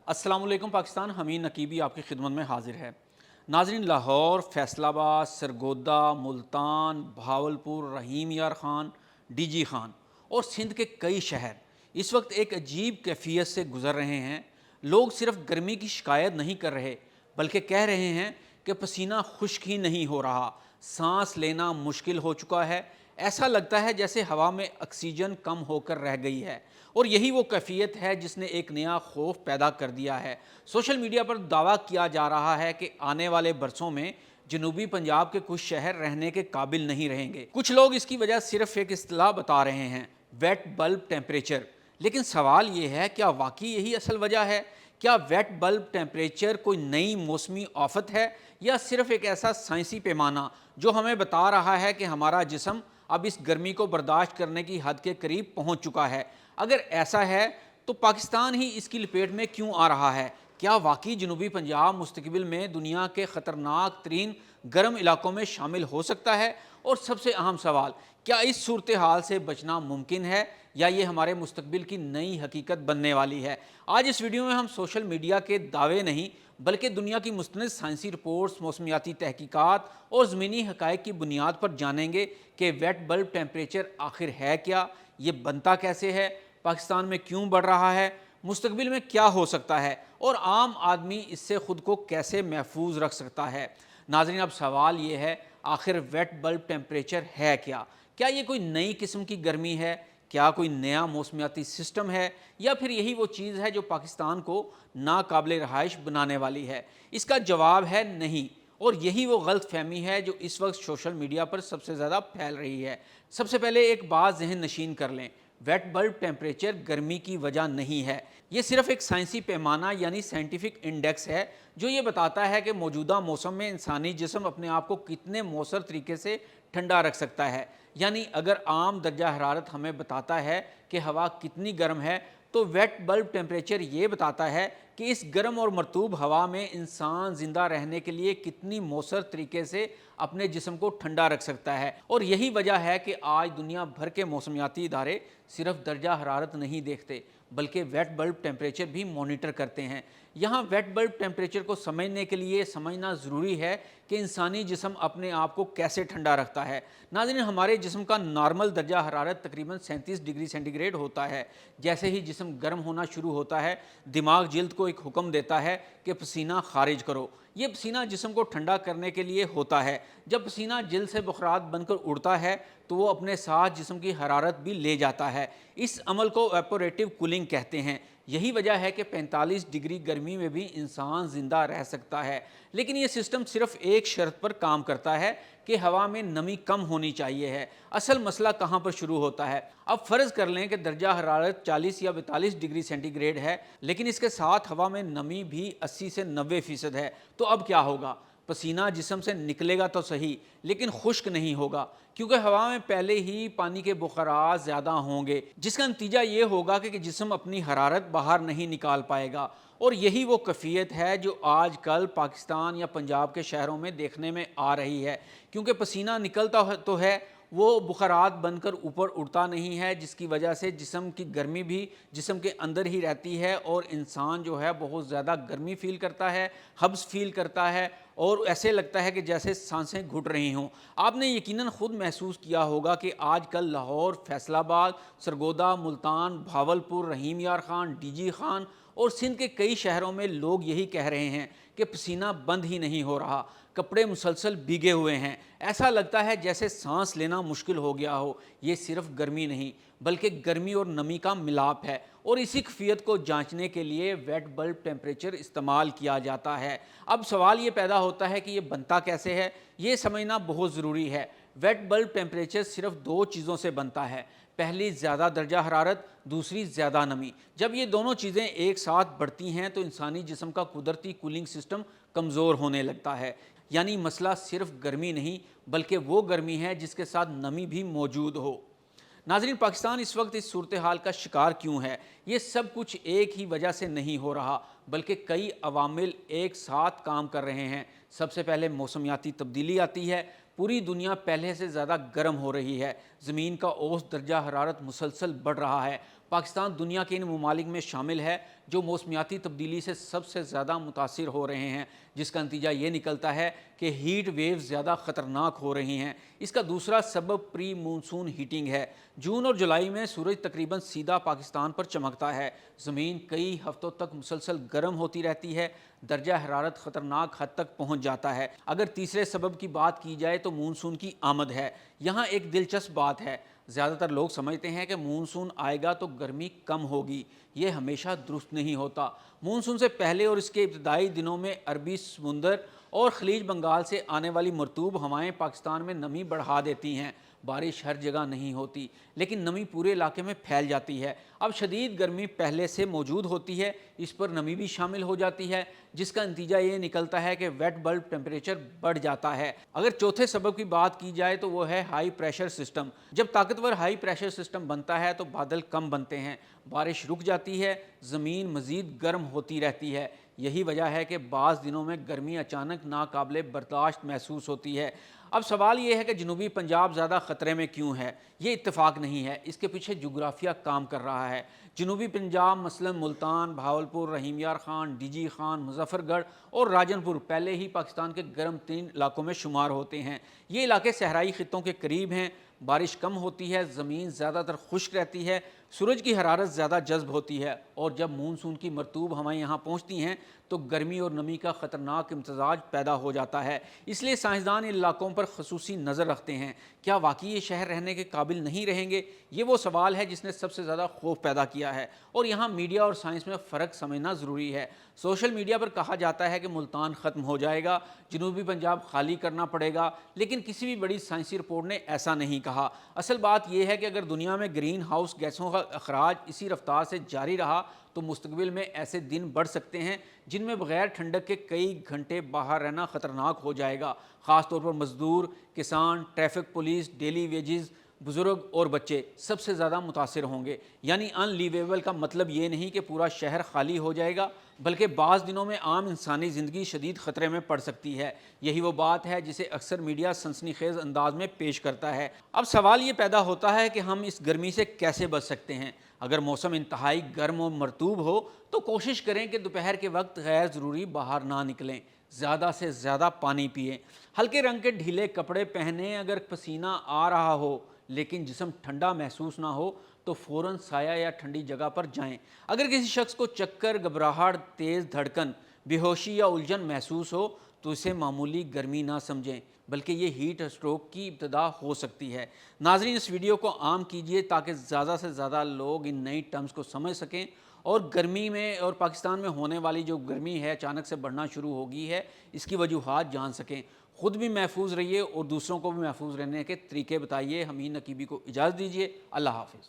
अस्सलाम वालेकुम पाकिस्तान। हमीद नकीबी आपकी खिदमत में हाजिर है। नाजरीन, लाहौर, फैसलाबाद, सरगोदा, मुल्तान, भावलपुर, रहीम यार ख़ान, डीजी ख़ान और सिंध के कई शहर इस वक्त एक अजीब कैफियत से गुज़र रहे हैं। लोग सिर्फ गर्मी की शिकायत नहीं कर रहे बल्कि कह रहे हैं कि पसीना खुश्क ही नहीं हो रहा, सांस लेना मुश्किल हो चुका है। ऐसा लगता है जैसे हवा में ऑक्सीजन कम होकर रह गई है। और यही वो कैफियत है जिसने एक नया खौफ पैदा कर दिया है। सोशल मीडिया पर दावा किया जा रहा है कि आने वाले बरसों में जनूबी पंजाब के कुछ शहर रहने के काबिल नहीं रहेंगे। कुछ लोग इसकी वजह सिर्फ एक इस्तिलाह बता रहे हैं, वेट बल्ब टेम्परेचर। लेकिन सवाल ये है, क्या वाकई यही असल वजह है? क्या वेट बल्ब टेम्परेचर कोई नई मौसमी आफत है या सिर्फ एक ऐसा साइंसी पैमाना जो हमें बता रहा है कि हमारा जिस्म अब इस गर्मी को बर्दाश्त करने की हद के करीब पहुंच चुका है? अगर ऐसा है तो पाकिस्तान ही इसकी लपेट में क्यों आ रहा है? क्या वाकई जनूबी पंजाब मुस्तकबिल में दुनिया के ख़तरनाक तरीन गर्म इलाकों में शामिल हो सकता है? और सबसे अहम सवाल, क्या इस सूरत हाल से बचना मुमकिन है या ये हमारे मुस्तकबिल की नई हकीकत बनने वाली है? आज इस वीडियो में हम सोशल मीडिया के दावे नहीं बल्कि दुनिया की मुस्तनद साइंसी रिपोर्ट्स, मौसमियाती तहकीकात और ज़मीनी हक़ाइक़ की बुनियाद पर जानेंगे कि वेट बल्ब टेम्परेचर आखिर है क्या, ये बनता कैसे है, पाकिस्तान में क्यों बढ़ रहा है, मुस्तकबिल में क्या हो सकता है और आम आदमी इससे ख़ुद को कैसे महफूज रख सकता है। नाज़रीन, अब सवाल ये है, आखिर वेट बल्ब टेम्परेचर है क्या? क्या ये कोई नई किस्म की गर्मी है? क्या कोई नया मौसमियाती सिस्टम है या फिर यही वो चीज़ है जो पाकिस्तान को नाकाबिल रहाइश बनाने वाली है? इसका जवाब है नहीं। और यही वो गलत फहमी है जो इस वक्त सोशल मीडिया पर सबसे ज़्यादा फैल रही है। सबसे पहले एक बात जहन नशीन कर लें, वेट बल्ब टेम्परेचर गर्मी की वजह नहीं है। ये सिर्फ एक साइंसी पैमाना यानी साइंटिफिक इंडेक्स है जो ये बताता है कि मौजूदा मौसम में इंसानी जिस्म अपने आप को कितने मौसर तरीके से ठंडा रख सकता है। यानी अगर आम दर्जा हरारत हमें बताता है कि हवा कितनी गर्म है, तो वेट बल्ब टेम्परेचर ये बताता है कि इस गर्म और मरतूब हवा में इंसान ज़िंदा रहने के लिए कितनी मौसर तरीके से अपने जिस्म को ठंडा रख सकता है। और यही वजह है कि आज दुनिया भर के मौसमियाती इदारे सिर्फ दर्जा हरारत नहीं देखते बल्कि वेट बल्ब टेम्परेचर भी मॉनिटर करते हैं। यहाँ वेट बल्ब टेम्परेचर को समझने के लिए समझना ज़रूरी है कि इंसानी जिस्म अपने आप को कैसे ठंडा रखता है। नाज़रीन, हमारे जिस्म का नॉर्मल दर्जा हरारत तकरीबन 37 डिग्री सेंटीग्रेड होता है। जैसे ही जिस्म गर्म होना शुरू होता है, दिमाग जिल्द को एक हुक्म देता है कि पसीना खारिज करो। ये पसीना जिस्म को ठंडा करने के लिए होता है। जब पसीना जिल्द से बुखरात बनकर उड़ता है तो वो अपने साथ जिस्म की हरारत भी ले जाता है। इस अमल को एवापोरेटिव कूलिंग कहते हैं। यही वजह है कि 45 डिग्री गर्मी में भी इंसान ज़िंदा रह सकता है। लेकिन ये सिस्टम सिर्फ एक शर्त पर काम करता है कि हवा में नमी कम होनी चाहिए है। असल मसला कहाँ पर शुरू होता है? अब फ़र्ज़ कर लें कि दर्जा हरारत 40 या 42 डिग्री सेंटीग्रेड है, लेकिन इसके साथ हवा में नमी भी 80 से 90% है। तो अब क्या होगा? पसीना जिस्म से निकलेगा तो सही, लेकिन खुश्क नहीं होगा, क्योंकि हवा में पहले ही पानी के बुखारात ज़्यादा होंगे, जिसका नतीजा ये होगा कि जिस्म अपनी हरारत बाहर नहीं निकाल पाएगा। और यही वो कैफियत है जो आजकल पाकिस्तान या पंजाब के शहरों में देखने में आ रही है। क्योंकि पसीना निकलता तो है, वो बुखारात बनकर ऊपर उड़ता नहीं है, जिसकी वजह से जिस्म की गर्मी भी जिस्म के अंदर ही रहती है और इंसान जो है बहुत ज़्यादा गर्मी फ़ील करता है, हब्स फ़ील करता है और ऐसे लगता है कि जैसे सांसें घुट रही हों। आपने यकीनन ख़ुद महसूस किया होगा कि आजकल लाहौर, फैसलाबाद, सरगोदा, मुल्तान, भावलपुर, रहीम यार ख़ान, डीजी ख़ान और सिंध के कई शहरों में लोग यही कह रहे हैं कि पसीना बंद ही नहीं हो रहा, कपड़े मुसलसल भीगे हुए हैं, ऐसा लगता है जैसे सांस लेना मुश्किल हो गया हो। ये सिर्फ गर्मी नहीं बल्कि गर्मी और नमी का मिलाप है। और इसी कैफियत को जांचने के लिए वेट बल्ब टेम्परेचर इस्तेमाल किया जाता है। अब सवाल ये पैदा होता है कि ये बनता कैसे है? ये समझना बहुत ज़रूरी है। वेट बल्ब टेम्परेचर सिर्फ दो चीज़ों से बनता है, पहली ज़्यादा दर्जा हरारत, दूसरी ज़्यादा नमी। जब ये दोनों चीज़ें एक साथ बढ़ती हैं तो इंसानी जिस्म का कुदरती कूलिंग सिस्टम कमज़ोर होने लगता है। यानी मसला सिर्फ गर्मी नहीं बल्कि वो गर्मी है जिसके साथ नमी भी मौजूद हो। नाज़रीन, पाकिस्तान इस वक्त इस सूरत हाल का शिकार क्यों है? ये सब कुछ एक ही वजह से नहीं हो रहा बल्कि कई अवामिल एक साथ काम कर रहे हैं। सबसे पहले मौसमियाती तब्दीली आती है। पूरी दुनिया पहले से ज़्यादा गर्म हो रही है, ज़मीन का औसत दर्जा हरारत मुसलसल बढ़ रहा है, پاکستان دنیا کے ان ممالک میں شامل ہے جو موسمیاتی تبدیلی سے سب سے زیادہ متاثر ہو رہے ہیں، جس کا نتیجہ یہ نکلتا ہے کہ ہیٹ ویوز زیادہ خطرناک ہو رہی ہیں۔ اس کا دوسرا سبب پری مونسون ہیٹنگ ہے۔ جون اور جولائی میں سورج تقریباً سیدھا پاکستان پر چمکتا ہے، زمین کئی ہفتوں تک مسلسل گرم ہوتی رہتی ہے، درجہ حرارت خطرناک حد تک پہنچ جاتا ہے۔ اگر تیسرے سبب کی بات کی جائے تو مونسون کی آمد ہے۔ یہاں ایک دلچسپ بات ہے، زیادہ تر لوگ سمجھتے ہیں کہ مونسون آئے گا تو گرمی کم ہوگی۔ یہ ہمیشہ درست نہیں ہوتا۔ مونسون سے پہلے اور اس کے ابتدائی دنوں میں عربی سمندر اور خلیج بنگال سے آنے والی مرطوب ہوائیں پاکستان میں نمی بڑھا دیتی ہیں۔ بارش ہر جگہ نہیں ہوتی، لیکن نمی پورے علاقے میں پھیل جاتی ہے۔ اب شدید گرمی پہلے سے موجود ہوتی ہے، اس پر نمی بھی شامل ہو جاتی ہے، جس کا نتیجہ یہ نکلتا ہے کہ ویٹ بلب ٹیمپریچر بڑھ جاتا ہے۔ اگر چوتھے سبب کی بات کی جائے تو وہ ہے ہائی پریشر سسٹم۔ جب طاقتور ہائی پریشر سسٹم بنتا ہے تو بادل کم بنتے ہیں، بارش رک جاتی ہے، زمین مزید گرم ہوتی رہتی ہے۔ یہی وجہ ہے کہ بعض دنوں میں گرمی اچانک ناقابل برداشت محسوس ہوتی ہے۔ اب سوال یہ ہے کہ جنوبی پنجاب زیادہ خطرے میں کیوں ہے؟ یہ اتفاق نہیں ہے، اس کے پیچھے جغرافیہ کام کر رہا ہے۔ جنوبی پنجاب مثلا ملتان، بھاولپور، رحیم یار خان، ڈی جی خان، مظفر گڑھ اور راجن پور پہلے ہی پاکستان کے گرم ترین علاقوں میں شمار ہوتے ہیں۔ یہ علاقے صحرائی خطوں کے قریب ہیں، بارش کم ہوتی ہے، زمین زیادہ تر خشک رہتی ہے، سورج کی حرارت زیادہ جذب ہوتی ہے، اور جب مونسون کی مرطوب ہوائیں یہاں پہنچتی ہیں تو گرمی اور نمی کا خطرناک امتزاج پیدا ہو جاتا ہے۔ اس لیے سائنسدان ان علاقوں پر خصوصی نظر رکھتے ہیں۔ کیا واقعی یہ شہر رہنے کے قابل نہیں رہیں گے؟ یہ وہ سوال ہے جس نے سب سے زیادہ خوف پیدا کیا ہے، اور یہاں میڈیا اور سائنس میں فرق سمجھنا ضروری ہے۔ سوشل میڈیا پر کہا جاتا ہے کہ ملتان ختم ہو جائے گا، جنوبی پنجاب خالی کرنا پڑے گا، لیکن کسی بھی بڑی سائنسی رپورٹ نے ایسا نہیں کہا۔ اصل بات یہ ہے کہ اگر دنیا میں گرین ہاؤس گیسوں کا اخراج اسی رفتار سے جاری رہا تو مستقبل میں ایسے دن بڑھ سکتے ہیں جن میں بغیر ٹھنڈک کے کئی گھنٹے باہر رہنا خطرناک ہو جائے گا۔ خاص طور پر مزدور، کسان، ٹریفک پولیس، ڈیلی ویجز، بزرگ اور بچے سب سے زیادہ متاثر ہوں گے۔ یعنی ان لیویبل کا مطلب یہ نہیں کہ پورا شہر خالی ہو جائے گا، بلکہ بعض دنوں میں عام انسانی زندگی شدید خطرے میں پڑ سکتی ہے۔ یہی وہ بات ہے جسے اکثر میڈیا سنسنی خیز انداز میں پیش کرتا ہے۔ اب سوال یہ پیدا ہوتا ہے کہ ہم اس گرمی سے کیسے بچ سکتے ہیں؟ اگر موسم انتہائی گرم و مرطوب ہو تو کوشش کریں کہ دوپہر کے وقت غیر ضروری باہر نہ نکلیں، زیادہ سے زیادہ پانی پئیں، ہلکے رنگ کے ڈھیلے کپڑے پہنیں۔ اگر پسینہ آ رہا ہو لیکن جسم ٹھنڈا محسوس نہ ہو تو فوراً سایہ یا ٹھنڈی جگہ پر جائیں۔ اگر کسی شخص کو چکر، گھبراہٹ، تیز دھڑکن، بے ہوشی یا الجھن محسوس ہو تو اسے معمولی گرمی نہ سمجھیں، بلکہ یہ ہیٹ اسٹروک کی ابتدا ہو سکتی ہے۔ ناظرین، اس ویڈیو کو عام کیجیے تاکہ زیادہ سے زیادہ لوگ ان نئی ٹرمز کو سمجھ سکیں اور گرمی میں اور پاکستان میں ہونے والی جو گرمی ہے اچانک سے بڑھنا شروع ہوگی ہے، اس کی وجوہات جان سکیں۔ خود بھی محفوظ رہیے اور دوسروں کو بھی محفوظ رہنے کے طریقے بتائیے۔ ہمین نقیبی کو اجازت دیجیے۔ اللہ حافظ۔